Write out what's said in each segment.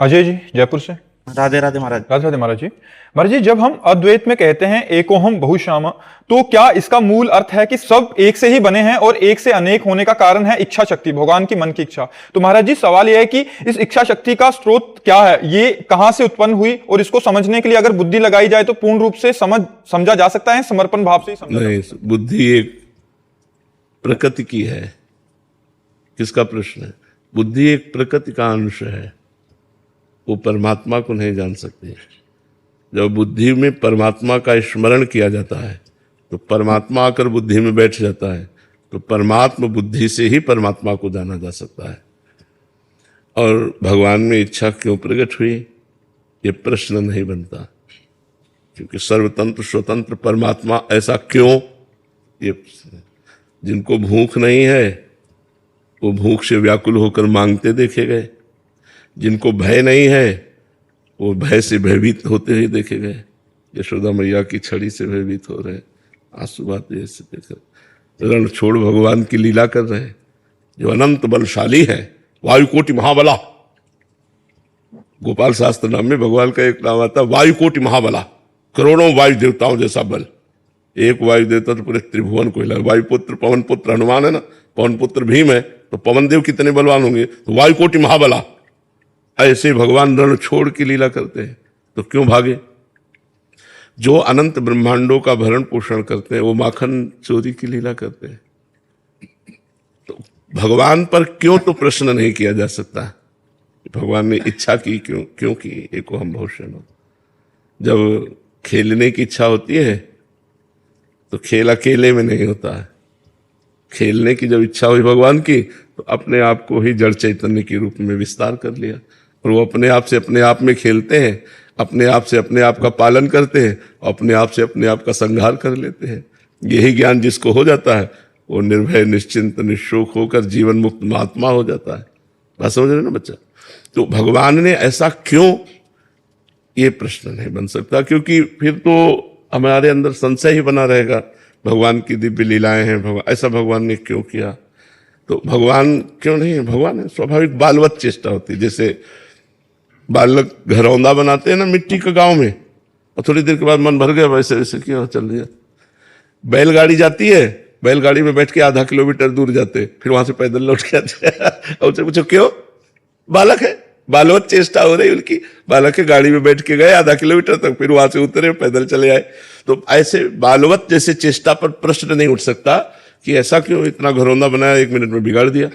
अजय जी जयपुर से। राधे राधे महाराज। राधे राधे महाराज जी। महाराज जी, जब हम अद्वैत में कहते हैं एकोहम बहुश्यामा, तो क्या इसका मूल अर्थ है कि सब एक से ही बने हैं और एक से अनेक होने का कारण है इच्छा शक्ति, भगवान की मन की इच्छा? तो महाराज जी सवाल यह है कि इस इच्छा शक्ति का स्रोत क्या है, ये कहां से उत्पन्न हुई, और इसको समझने के लिए अगर बुद्धि लगाई जाए तो पूर्ण रूप से समझा जा सकता है, समर्पण भाव से ही समझा? नहीं, बुद्धि एक प्रकृति की है। किसका प्रश्न है? बुद्धि एक प्रकृति का अंश है, वो परमात्मा को नहीं जान सकती। जब बुद्धि में परमात्मा का स्मरण किया जाता है तो परमात्मा आकर बुद्धि में बैठ जाता है, तो परमात्मा बुद्धि से ही परमात्मा को जाना जा सकता है। और भगवान में इच्छा क्यों प्रकट हुई, ये प्रश्न नहीं बनता, क्योंकि सर्वतंत्र स्वतंत्र परमात्मा ऐसा क्यों, ये जिनको भूख नहीं है वो भूख से व्याकुल होकर मांगते देखे गए, जिनको भय नहीं है वो भय से भयभीत होते हुए देखे गए। यशोदा मैया की छड़ी से भयभीत हो रहे, आंसू बहाते ऐसे देखकर रण छोड़ भगवान की लीला कर रहे हैं। जो अनंत बलशाली है, वायुकोटि महाबला, गोपाल शास्त्र नाम में भगवान का एक नाम आता है वायुकोटि महाबला, करोड़ों वायु देवताओं जैसा बल। एक वायु देवता तो पूरे त्रिभुवन को हिला। वायुपुत्र पवन पुत्र हनुमान है ना, पवन पुत्र भीम है, तो पवन देव कितने बलवान होंगे, तो वायुकोटि महाबला। ऐसे भगवान रण छोड़ की लीला करते हैं, तो क्यों भागे? जो अनंत ब्रह्मांडों का भरण पोषण करते हैं वो माखन चोरी की लीला करते हैं। तो भगवान पर क्यों तो प्रश्न नहीं किया जा सकता। भगवान ने इच्छा की क्यों? क्योंकि एको हम बहुश्यामा। जब खेलने की इच्छा होती है तो खेल अकेले में नहीं होता है। खेलने की जब इच्छा हुई भगवान की तो अपने आप को ही जड़ चैतन्य के रूप में विस्तार कर लिया, और वो अपने आप से अपने आप में खेलते हैं, अपने आप से अपने आप का पालन करते हैं, अपने आप से अपने आप का संहार कर लेते हैं। यही ज्ञान जिसको हो जाता है वो निर्भय निश्चिंत निशोक होकर जीवन मुक्त महात्मा हो जाता है। बात समझ रहे ना बच्चा? तो भगवान ने ऐसा क्यों, ये प्रश्न नहीं बन सकता, क्योंकि फिर तो हमारे अंदर संशय ही बना रहेगा। भगवान की दिव्य लीलाएं हैं, भगवान ऐसा भगवान ने क्यों किया? तो भगवान क्यों नहीं, भगवान है स्वाभाविक बालवत चेष्टा होती है। जैसे बालक घरौंदा बनाते हैं ना मिट्टी के गांव में, और थोड़ी देर के बाद मन भर गया, वैसे वैसे क्यों चल रही है। बैलगाड़ी जाती है, बैलगाड़ी में बैठ के आधा किलोमीटर दूर जाते, फिर वहां से पैदल लौट के आते और पूछो क्यों? बालक है, बालवत चेष्टा हो रही उनकी। बालक के गाड़ी में बैठ के गए आधा किलोमीटर तक, फिर वहां से उतरे पैदल चले आए। तो ऐसे बालवत जैसे चेष्टा पर प्रश्न नहीं उठ सकता कि ऐसा क्यों इतना घरौंदा बनाया, 1 मिनट में बिगाड़ दिया।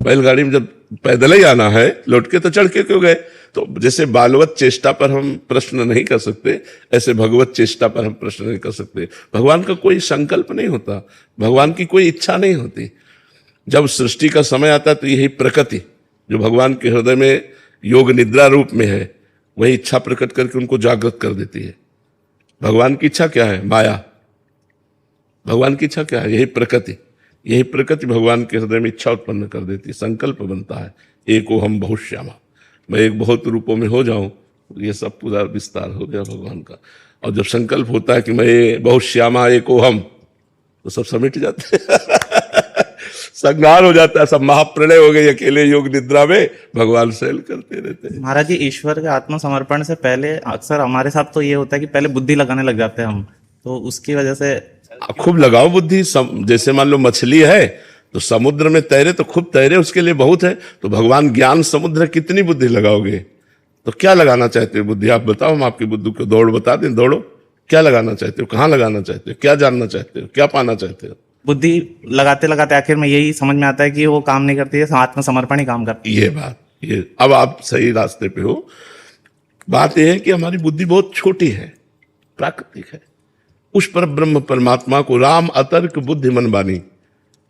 बैलगाड़ी में जब पैदल ही आना है, लौट के तो चढ़ के क्यों गए? तो जैसे बालवत चेष्टा पर हम प्रश्न नहीं कर सकते, ऐसे भगवत चेष्टा पर हम प्रश्न नहीं कर सकते। भगवान का कोई संकल्प नहीं होता, भगवान की कोई इच्छा नहीं होती। जब सृष्टि का समय आता है तो यही प्रकृति जो भगवान के हृदय में योग निद्रा रूप में है, वही इच्छा प्रकट करके उनको जागृत कर देती है। भगवान की इच्छा क्या है? माया। भगवान की इच्छा क्या है? यही प्रकृति। यही प्रकृति भगवान के हृदय में इच्छा उत्पन्न कर देती है, संकल्प बनता है एको हम बहुश्यामा, मैं एक बहुत रूपों में हो जाऊं। ये सब पूरा विस्तार हो गया भगवान का। और जब संकल्प होता है कि मैं बहुश्यामा एको हम, तो सब समेट जाते हैं संहार हो जाता है, सब महाप्रलय हो गई। अकेले योग निद्रा में भगवान शैल करते रहते हैं। महाराज जी, ईश्वर के आत्मसमर्पण से पहले अक्सर हमारे साथ तो ये होता है कि पहले बुद्धि लगाने लग जाते हैं हम, तो उसकी वजह से खूब लगाओ बुद्धि। जैसे मान लो मछली है तो समुद्र में तैरे तो खूब तैरे, उसके लिए बहुत है। तो भगवान ज्ञान समुद्र, कितनी बुद्धि लगाओगे? तो क्या लगाना चाहते हो बुद्धि? आप बताओ, हम आपकी बुद्धि को दौड़ बता दें। दौड़ो, क्या लगाना चाहते हो, कहाँ लगाना चाहते हो, क्या जानना चाहते हो, क्या पाना चाहते हो? बुद्धि लगाते लगाते आखिर में यही समझ में आता है कि वो काम नहीं करती है, आत्मसमर्पण ही काम करती है। ये बात, ये अब आप सही रास्ते पे हो। बात यह है कि हमारी बुद्धि बहुत छोटी है, प्राकृतिक है। उस पर ब्रह्म परमात्मा को राम अतर्क बुद्धि मन बानी,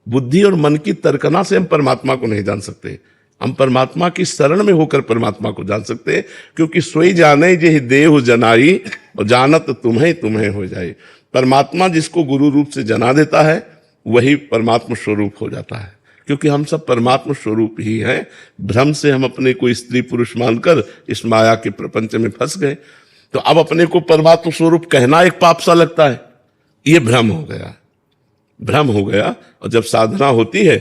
बुद्धि और मन की तर्कना से हम परमात्मा को नहीं जान सकते। हम परमात्मा की शरण में होकर परमात्मा को जान सकते हैं, क्योंकि सोई जाने जेहि देहु जनाई और जानत तुम्हें तुम्हें हो जाए। परमात्मा जिसको गुरु रूप से जना देता है वही परमात्मा स्वरूप हो जाता है, क्योंकि हम सब परमात्मा स्वरूप ही हैं। भ्रम से हम अपने को स्त्री पुरुष मानकर इस माया के प्रपंच में फंस गए। तो अब अपने को परमात्मा स्वरूप कहना एक पाप सा लगता है, ये भ्रम हो गया, भ्रम हो गया। और जब साधना होती है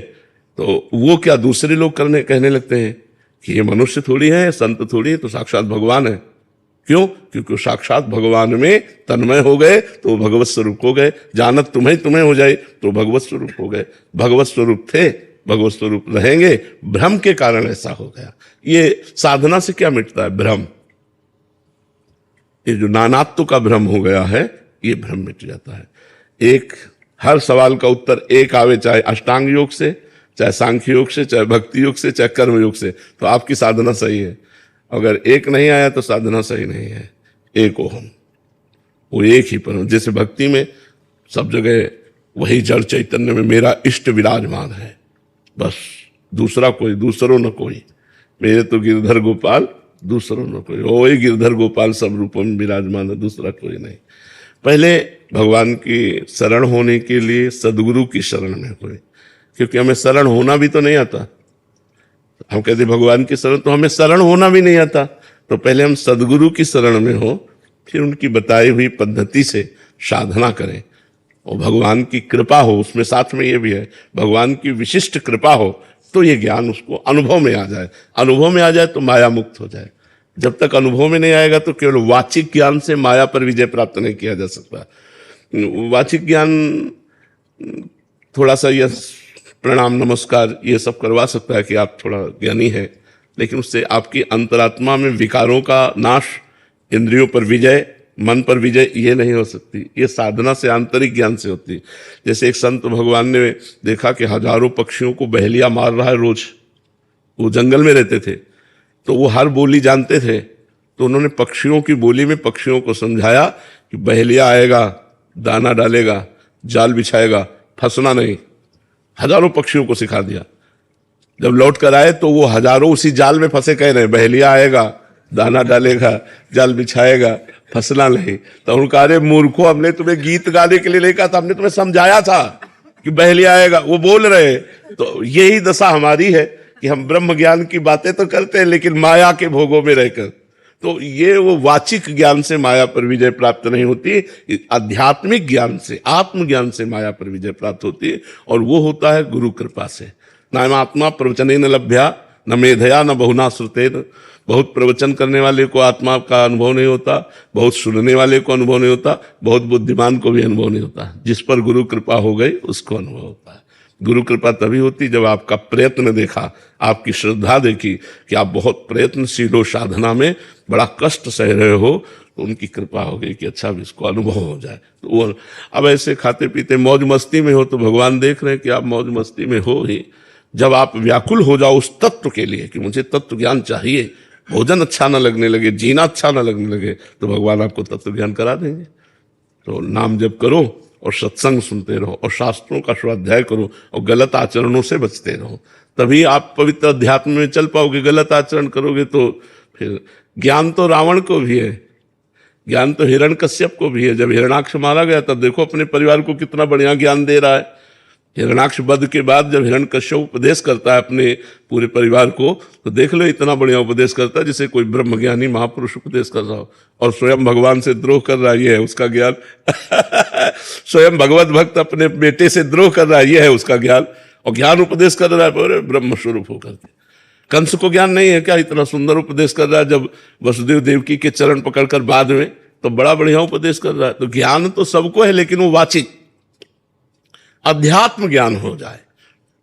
तो वो क्या दूसरे लोग कहने लगते हैं कि ये मनुष्य थोड़ी है, संत थोड़ी है, तो साक्षात भगवान है। क्यों? क्योंकि वो साक्षात भगवान में तन्मय हो गए तो वो भगवत स्वरूप हो गए। जानत तुम्हें हो जाए तो भगवत स्वरूप हो गए। भगवत स्वरूप थे, भगवत स्वरूप रहेंगे, भ्रम के कारण ऐसा हो गया। ये साधना से क्या मिटता है? भ्रम। ये जो नानात्व का भ्रम हो गया है, ये भ्रम मिट जाता है। एक हर सवाल का उत्तर एक आवे, चाहे अष्टांग योग से, चाहे सांख्य योग से, चाहे भक्ति योग से, चाहे कर्म योग से, तो आपकी साधना सही है। अगर एक नहीं आया तो साधना सही नहीं है। एक ओहम, वो एक ही परम। जैसे भक्ति में सब जगह वही जड़ चैतन्य में मेरा इष्ट विराजमान है, बस दूसरा कोई, दूसरों न कोई, मेरे तो गिरधर गोपाल दूसरों न कोई, वही गिरधर गोपाल सब रूपों में विराजमान है, दूसरा कोई नहीं। पहले भगवान की शरण होने के लिए सदगुरु की शरण में हुए, क्योंकि हमें शरण होना भी तो नहीं आता। हम कहते भगवान की शरण, तो हमें शरण होना भी नहीं आता। तो पहले हम सदगुरु की शरण में हो, फिर उनकी बताई हुई पद्धति से साधना करें और भगवान की कृपा हो। उसमें साथ में ये भी है, भगवान की विशिष्ट कृपा हो तो ये ज्ञान उसको अनुभव में आ जाए। अनुभव में आ जाए तो माया मुक्त हो जाए। जब तक अनुभव में नहीं आएगा तो केवल वाचिक ज्ञान से माया पर विजय प्राप्त नहीं किया जा सकता। वाचिक ज्ञान थोड़ा सा यह प्रणाम नमस्कार ये सब करवा सकता है कि आप थोड़ा ज्ञानी हैं, लेकिन उससे आपकी अंतरात्मा में विकारों का नाश, इंद्रियों पर विजय, मन पर विजय ये नहीं हो सकती। ये साधना से, आंतरिक ज्ञान से होती। जैसे एक संत भगवान ने देखा कि हजारों पक्षियों को बहेलिया मार रहा है रोज। वो जंगल में रहते थे तो वो हर बोली जानते थे, तो उन्होंने पक्षियों की बोली में पक्षियों को समझाया कि बहेलिया आएगा, दाना डालेगा, जाल बिछाएगा, फंसना नहीं। हजारों पक्षियों को सिखा दिया। जब लौट कर आए तो वो हजारों उसी जाल में फंसे कह रहे, बहेलिया आएगा, दाना डालेगा, जाल बिछाएगा, फंसना नहीं। तो उनका, अरे मूर्खों, हमने तुम्हें गीत गाने के लिए नहीं कहा था, हमने तुम्हें समझाया था कि बहेलिया आएगा। वो बोल रहे। तो यही दशा हमारी है कि हम ब्रह्म ज्ञान की बातें तो करते हैं लेकिन माया के भोगों में रहकर। तो ये वो वाचिक ज्ञान से माया पर विजय प्राप्त नहीं होती, आध्यात्मिक ज्ञान से, आत्मज्ञान से माया पर विजय प्राप्त होती है। और वो होता है गुरु कृपा से। नाम आत्मा प्रवचने न लभ्या न मेधया न बहुना श्रुतेन। बहुत प्रवचन करने वाले को आत्मा का अनुभव नहीं होता, बहुत सुनने वाले को अनुभव नहीं होता, बहुत बुद्धिमान को भी अनुभव नहीं होता। जिस पर गुरु कृपा हो गई उसको अनुभव होता है। गुरु कृपा तभी होती जब आपका प्रयत्न देखा, आपकी श्रद्धा देखी कि आप बहुत प्रयत्नशील हो, साधना में बड़ा कष्ट सह रहे हो, तो उनकी कृपा हो गई कि अच्छा भी इसको अनुभव हो जाए। तो वो अब ऐसे खाते पीते मौज मस्ती में हो तो भगवान देख रहे हैं कि आप मौज मस्ती में हो ही। जब आप व्याकुल हो जाओ उस तत्व के लिए कि मुझे तत्व ज्ञान चाहिए, भोजन अच्छा न लगने लगे, जीना अच्छा न लगने लगे, तो भगवान आपको तत्व ज्ञान करा देंगे। तो नाम जप करो और सत्संग सुनते रहो और शास्त्रों का स्वाध्याय करो और गलत आचरणों से बचते रहो, तभी आप पवित्र अध्यात्म में चल पाओगे। गलत आचरण करोगे तो फिर ज्ञान तो रावण को भी है, ज्ञान तो हिरण्यकश्यप को भी है। जब हिरण्याक्ष मारा गया तब देखो अपने परिवार को कितना बढ़िया ज्ञान दे रहा है। हिरण्याक्ष वध के बाद जब हिरण्यकश्यप उपदेश करता है अपने पूरे परिवार को, तो देख लो इतना बढ़िया उपदेश करता है जैसे कोई ब्रह्मज्ञानी महापुरुष उपदेश कर रहा हो। और स्वयं भगवान से द्रोह कर रहा है, ये है उसका ज्ञान। स्वयं भगवत भक्त अपने बेटे से द्रोह कर रहा है, ये है उसका ज्ञान। और ज्ञान उपदेश कर रहा है ब्रह्म स्वरूप होकर के। कंस को ज्ञान नहीं है क्या? इतना सुंदर उपदेश कर रहा है जब वसुदेव देवकी के चरण पकड़कर बाद में, तो बड़ा बढ़िया उपदेश कर रहा है। तो ज्ञान तो सबको है, लेकिन वो वाचिक अध्यात्म ज्ञान हो जाए।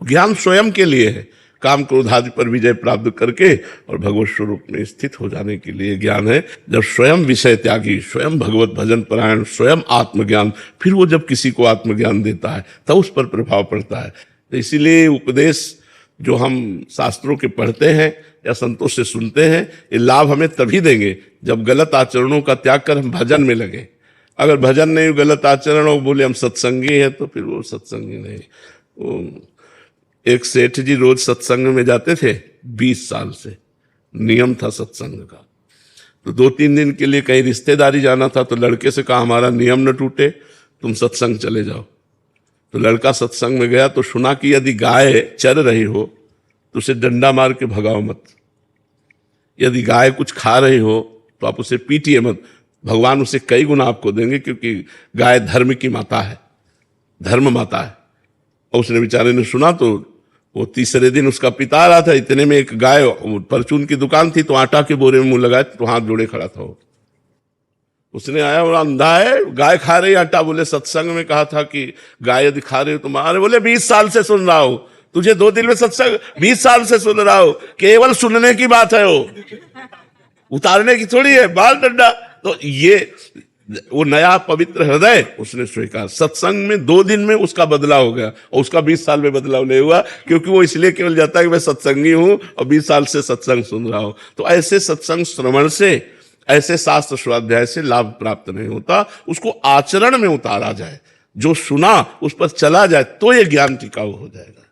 ज्ञान स्वयं के लिए है, काम क्रोध आदि पर विजय प्राप्त करके और भगवत स्वरूप में स्थित हो जाने के लिए ज्ञान है। जब स्वयं विषय त्यागी, स्वयं भगवत भजन परायण, स्वयं आत्मज्ञान, फिर वो जब किसी को आत्मज्ञान देता है तब उस पर प्रभाव पड़ता है। तो इसीलिए उपदेश जो हम शास्त्रों के पढ़ते हैं या संतों से सुनते हैं, ये लाभ हमें तभी देंगे जब गलत आचरणों का त्याग कर हम भजन में लगे। अगर भजन नहीं, गलत आचरण हो, बोले हम सत्संगी हैं, तो फिर वो सत्संगी नहीं। वो एक सेठ जी रोज सत्संग में जाते थे 20 साल से, नियम था सत्संग का। तो 2-3 दिन के लिए कहीं रिश्तेदारी जाना था, तो लड़के से कहा हमारा नियम न टूटे, तुम सत्संग चले जाओ। तो लड़का सत्संग में गया तो सुना कि यदि गाय चर रही हो तो उसे डंडा मार के भगाओ मत, यदि गाय कुछ खा रही हो तो आप उसे पीटिए मत, भगवान उसे कई गुना आपको देंगे, क्योंकि गाय धर्म की माता है, धर्म माता है। और उसने बेचारे ने सुना तो वो तीसरे दिन उसका पिता आ रहा था, इतने में एक गाय, परचून की दुकान थी तो आटा के बोरे में मुंह लगाए तो हाथ जोड़े खड़ा था वो। उसने आया, बोला अंधा है, गाय खा रही आटा। बोले सत्संग में कहा था कि गाय यदि खा रही हो तुम। अरे बोले 20 साल से सुन रहा हो, तुझे 2 दिन में सत्संग, 20 साल से सुन रहा हो, केवल सुनने की बात है, वो उतारने की थोड़ी है, बाल डंडा। तो ये वो नया पवित्र हृदय उसने स्वीकार। सत्संग में 2 दिन में उसका बदलाव हो गया, और उसका 20 साल में बदलाव नहीं हुआ, क्योंकि वो इसलिए केवल जाता है कि मैं सत्संगी हूं और 20 साल से सत्संग सुन रहा हूं। तो ऐसे सत्संग श्रवण से, ऐसे शास्त्र स्वाध्याय से लाभ प्राप्त नहीं होता, उसको आचरण में उतारा जाए, जो सुना उस पर चला जाए, तो ये ज्ञान टिकाऊ हो जाएगा।